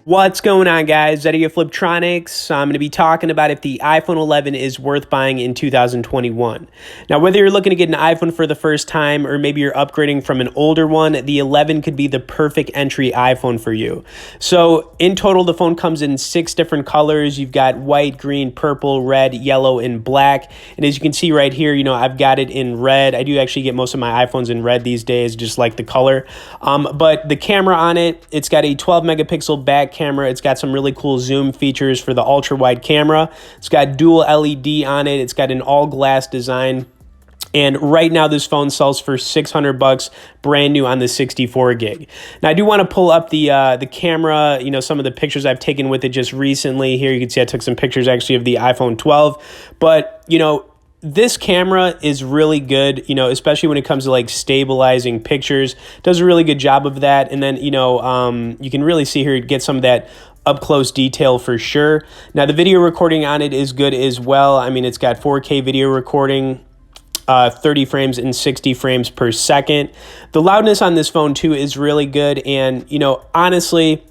What's going on, guys? Eddie of Fliptroniks. I'm going to be talking about if the iPhone 11 is worth buying in 2021. Now, whether you're looking to get an iPhone for the first time or maybe you're upgrading from an older one, the 11 could be the perfect entry iPhone for you. So in total, the phone comes in 6 different colors. You've got white, green, purple, red, yellow, and black. And as you can see right here, I've got it in red. I do actually get most of my iPhones in red these days, just like the color. But the camera on it, it's got a 12 megapixel back camera. It's got some really cool zoom features for the ultra wide camera. It's got dual LED on it. It's got an all glass design. And right now this phone sells for $600 brand new on the 64 gig. Now I do want to pull up the camera, some of the pictures I've taken with it just recently. Here you can see I took some pictures actually of the iPhone 12, but this camera is really good, especially when it comes to like stabilizing pictures. Does a really good job of that. And then, you can really see here, get some of that up close detail for sure. Now the video recording on it is good as well. I mean, it's got 4K video recording, 30 frames and 60 frames per second. The loudness on this phone too is really good. And, honestly,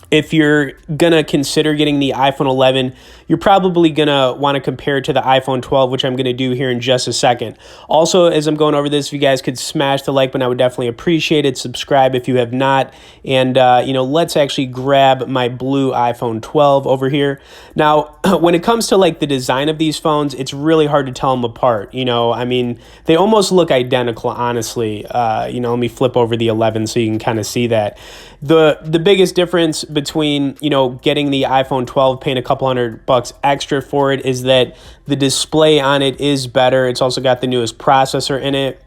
if you're going to consider getting the iPhone 11, you're probably going to want to compare it to the iPhone 12, which I'm going to do here in just a second. Also, as I'm going over this, if you guys could smash the like button, I would definitely appreciate it. Subscribe if you have not. And, let's actually grab my blue iPhone 12 over here. Now, when it comes to like the design of these phones, it's really hard to tell them apart. They almost look identical, honestly. Let me flip over the 11 so you can kind of see that. The biggest difference between, getting the iPhone 12, paying a couple $100 extra for it, is that the display on it is better. It's also got the newest processor in it.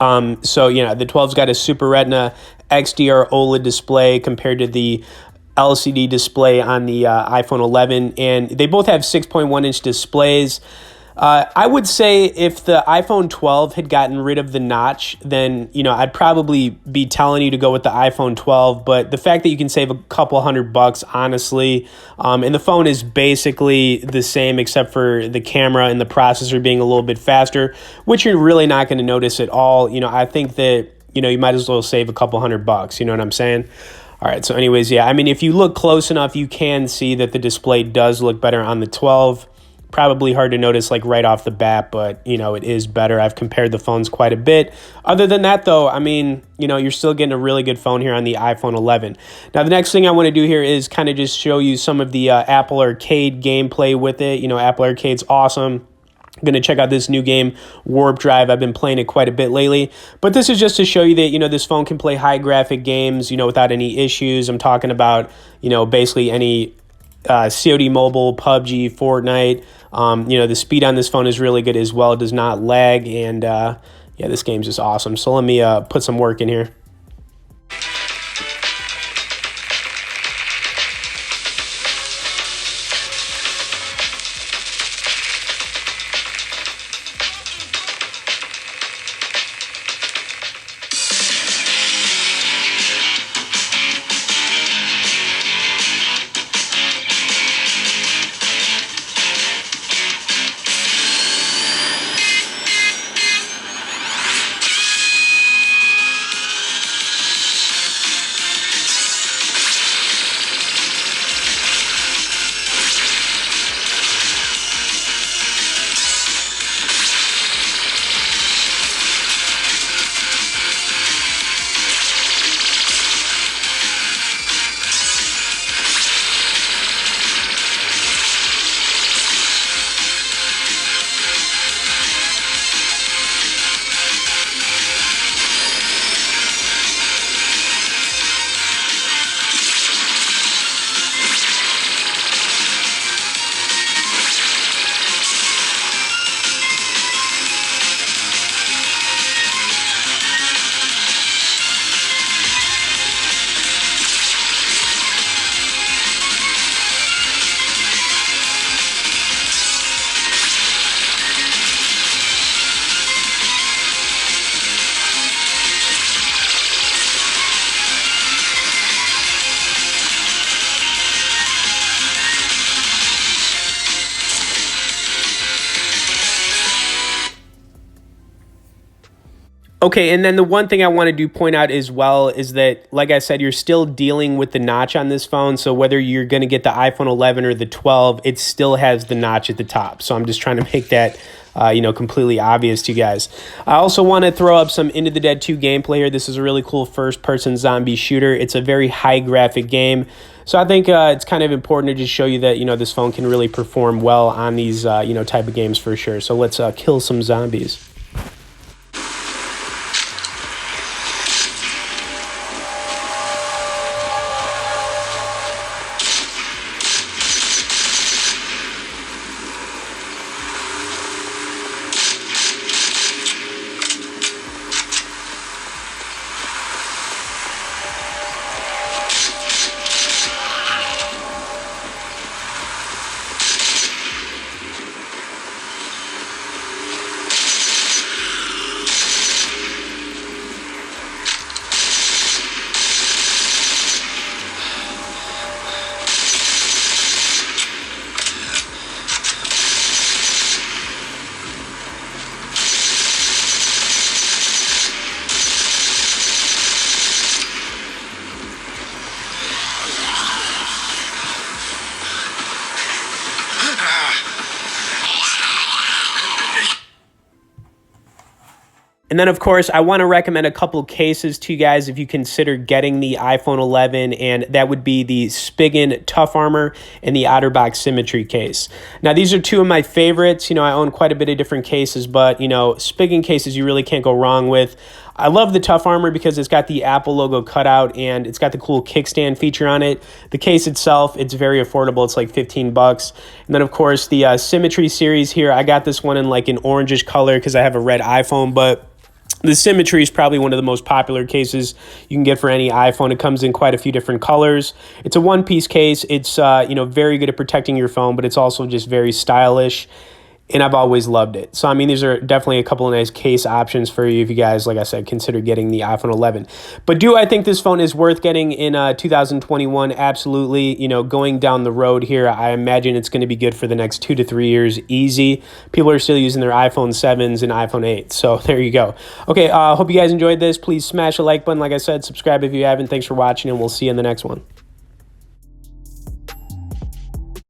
The 12's got a Super Retina XDR OLED display compared to the LCD display on the iPhone 11, and they both have 6.1-inch displays. I would say if the iPhone 12 had gotten rid of the notch, then, I'd probably be telling you to go with the iPhone 12. But the fact that you can save a couple $100, honestly, and the phone is basically the same except for the camera and the processor being a little bit faster, which you're really not going to notice at all. I think that, you might as well save a couple $100. You know what I'm saying? All right. So anyways, yeah, if you look close enough, you can see that the display does look better on the 12. Probably hard to notice like right off the bat, but it is better. I've compared the phones quite a bit. Other than that though, you're still getting a really good phone here on the iPhone 11. Now the next thing I want to do here is kind of just show you some of the Apple Arcade gameplay with it. Apple Arcade's awesome. I'm going to check out this new game, Warp Drive. I've been playing it quite a bit lately. But this is just to show you that, this phone can play high graphic games, without any issues. I'm talking about, basically any COD Mobile, PUBG, Fortnite. The speed on this phone is really good as well. It does not lag. And, this game's just awesome. So let me put some work in here. Okay, and then the one thing I wanted to point out as well is that, like I said, you're still dealing with the notch on this phone. So whether you're going to get the iPhone 11 or the 12, it still has the notch at the top. So I'm just trying to make that completely obvious to you guys. I also want to throw up some Into the Dead 2 gameplay here. This is a really cool first-person zombie shooter. It's a very high-graphic game. So I think it's kind of important to just show you that, this phone can really perform well on these, type of games for sure. So let's kill some zombies. And then, of course, I want to recommend a couple cases to you guys if you consider getting the iPhone 11, and that would be the Spigen Tough Armor and the OtterBox Symmetry case. Now, these are two of my favorites. I own quite a bit of different cases, but, Spigen cases you really can't go wrong with. I love the Tough Armor because it's got the Apple logo cut out and it's got the cool kickstand feature on it. The case itself, it's very affordable. It's like 15 bucks. And then, of course, the Symmetry series here, I got this one in like an orangish color because I have a red iPhone, but the Symmetry is probably one of the most popular cases you can get for any iPhone. It comes in quite a few different colors. It's a one-piece case. It's very good at protecting your phone, but it's also just very stylish, and I've always loved it. So, these are definitely a couple of nice case options for you if you guys, like I said, consider getting the iPhone 11. But do I think this phone is worth getting in 2021? Absolutely. Going down the road here, I imagine it's going to be good for the next 2 to 3 years, easy. People are still using their iPhone 7s and iPhone 8s, so there you go. Okay, hope you guys enjoyed this. Please smash the like button. Like I said, subscribe if you haven't. Thanks for watching, and we'll see you in the next one.